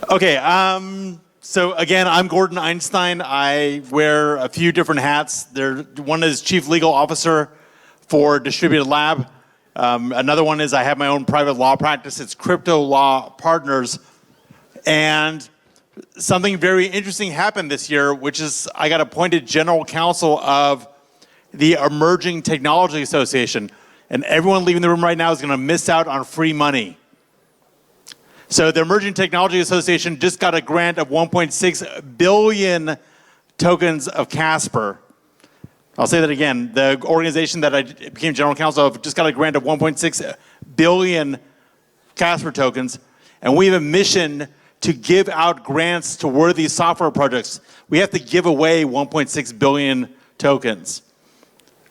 Okay, so again, I'm Gordon Einstein. I wear a few different hats. One is Chief Legal Officer for Distributed Lab. Another one is I have my own private law practice. It's Crypto Law Partners. And something very interesting happened this year, which is I got appointed General Counsel of the Emerging Technology Association. And everyone leaving the room right now is going to miss out on free money. So the Emerging Technology Association just got a grant of 1.6 billion tokens of Casper. I'll say that again. The organization that I became general counsel of just got a grant of 1.6 billion Casper tokens. And we have a mission to give out grants to worthy software projects. We have to give away 1.6 billion tokens.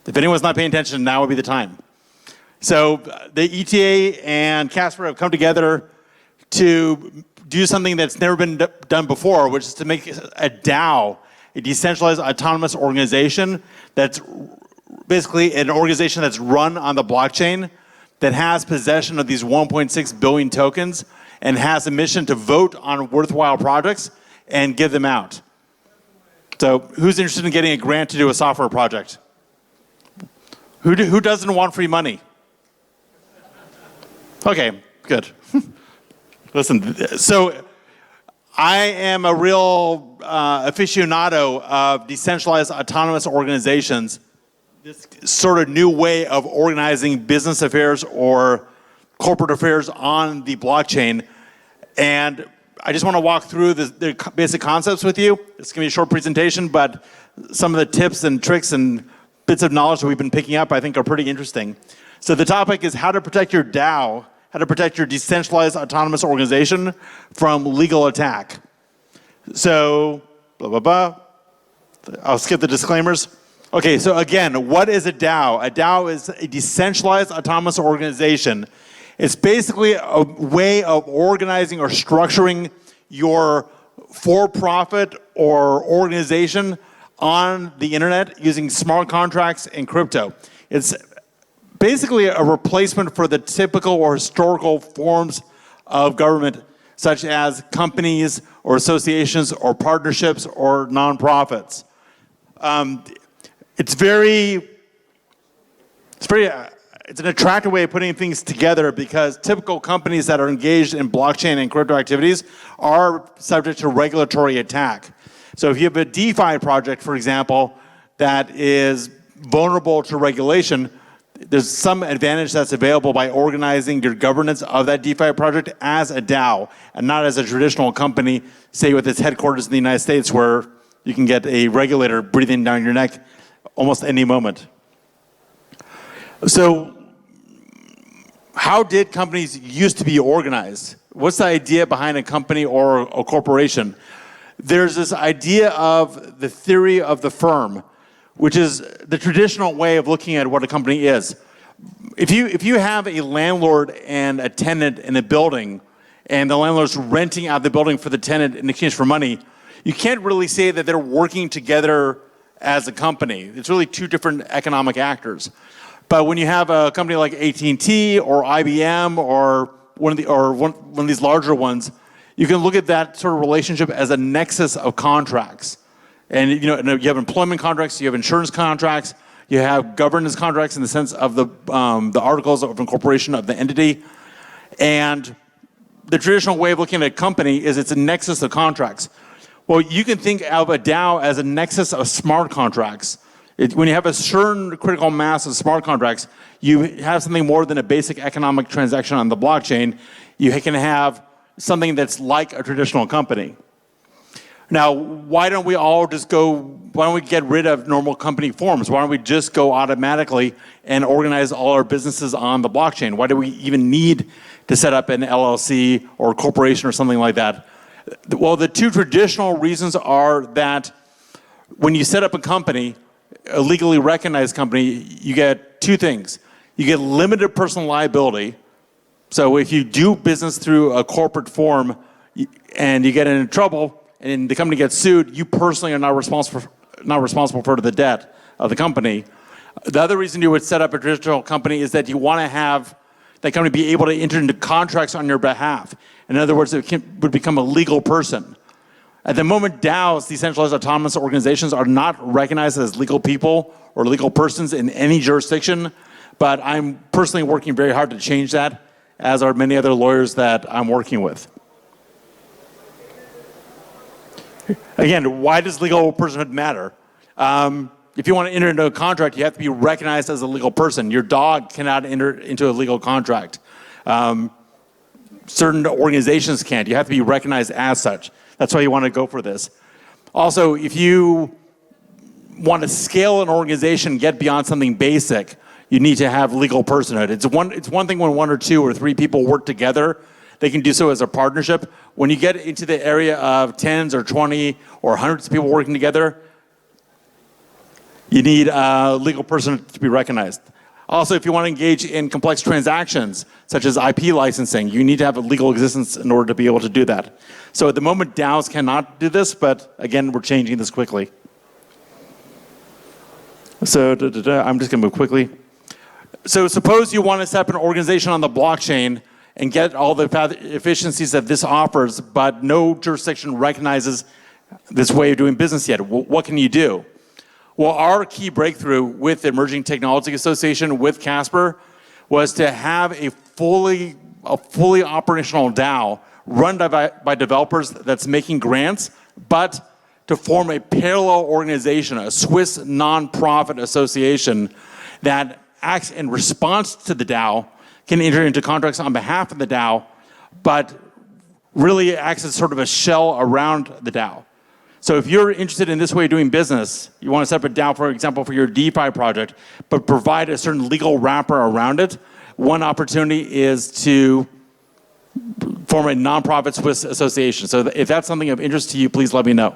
If anyone's not paying attention, now would be the time. So the ETA and Casper have come together to do something that's never been done before, which is to make a DAO, a decentralized autonomous organization that's basically an organization that's run on the blockchain that has possession of these 1.6 billion tokens and has a mission to vote on worthwhile projects and give them out. So who's interested in getting a grant to do a software project? Who doesn't want free money? Okay, good. Listen, so I am a real aficionado of decentralized autonomous organizations, this sort of new way of organizing business affairs or corporate affairs on the blockchain. And I just want to walk through the basic concepts with you. It's going to be a short presentation, but some of the tips and tricks and bits of knowledge that we've been picking up I think are pretty interesting. So the topic is how to protect your DAO, how to protect your decentralized autonomous organization from legal attack. So, blah, blah, blah. I'll skip the disclaimers. Okay, so again, what is a DAO? A DAO is a decentralized autonomous organization. It's basically a way of organizing or structuring your for-profit or organization on the internet using smart contracts and crypto. It's basically a replacement for the typical or historical forms of government, such as companies or associations or partnerships or nonprofits. It's an attractive way of putting things together because typical companies that are engaged in blockchain and crypto activities are subject to regulatory attack. So if you have a DeFi project, for example, that is vulnerable to regulation, there's some advantage that's available by organizing your governance of that DeFi project as a DAO and not as a traditional company, say with its headquarters in the United States where you can get a regulator breathing down your neck almost any moment. So how did companies used to be organized? What's the idea behind a company or a corporation? There's this idea of the theory of the firm, which is the traditional way of looking at what a company is. If you have a landlord and a tenant in a building, and the landlord's renting out the building for the tenant in exchange for money, you can't really say that they're working together as a company. It's really two different economic actors. But when you have a company like AT&T or IBM or one of these larger ones, you can look at that sort of relationship as a nexus of contracts. And you have employment contracts, you have insurance contracts, you have governance contracts in the sense of the articles of incorporation of the entity. And the traditional way of looking at a company is it's a nexus of contracts. Well, you can think of a DAO as a nexus of smart contracts. When you have a certain critical mass of smart contracts, you have something more than a basic economic transaction on the blockchain. You can have something that's like a traditional company. Now, why don't we get rid of normal company forms? Why don't we just go automatically and organize all our businesses on the blockchain? Why do we even need to set up an LLC or a corporation or something like that? Well, the two traditional reasons are that when you set up a company, a legally recognized company, you get two things. You get limited personal liability. So if you do business through a corporate form and you get into trouble, and the company gets sued, you personally are not responsible for the debt of the company. The other reason you would set up a traditional company is that you want to have that company be able to enter into contracts on your behalf. In other words, would become a legal person. At the moment, DAOs, decentralized autonomous organizations, are not recognized as legal people or legal persons in any jurisdiction, but I'm personally working very hard to change that, as are many other lawyers that I'm working with. Again, why does legal personhood matter? If you want to enter into a contract, you have to be recognized as a legal person. Your dog cannot enter into a legal contract. Certain organizations can't. You have to be recognized as such. That's why you want to go for this. Also, if you want to scale an organization, get beyond something basic, you need to have legal personhood. It's one thing when 1 or 2 or 3 people work together. They can do so as a partnership. When you get into the area of 10s or 20 or hundreds of people working together, you need a legal person to be recognized. Also, if you want to engage in complex transactions, such as IP licensing, you need to have a legal existence in order to be able to do that. So at the moment, DAOs cannot do this, but again, we're changing this quickly. So I'm just going to move quickly. So suppose you want to set up an organization on the blockchain and get all the efficiencies that this offers, but no jurisdiction recognizes this way of doing business yet. What can you do? Well, our key breakthrough with the Emerging Technology Association, with Casper, was to have a fully operational DAO run by developers that's making grants, but to form a parallel organization, a Swiss nonprofit association that acts in response to the DAO, can enter into contracts on behalf of the DAO, but really acts as sort of a shell around the DAO. So if you're interested in this way of doing business, you want to set up a DAO, for example, for your DeFi project, but provide a certain legal wrapper around it, one opportunity is to form a nonprofit Swiss association. So if that's something of interest to you, please let me know.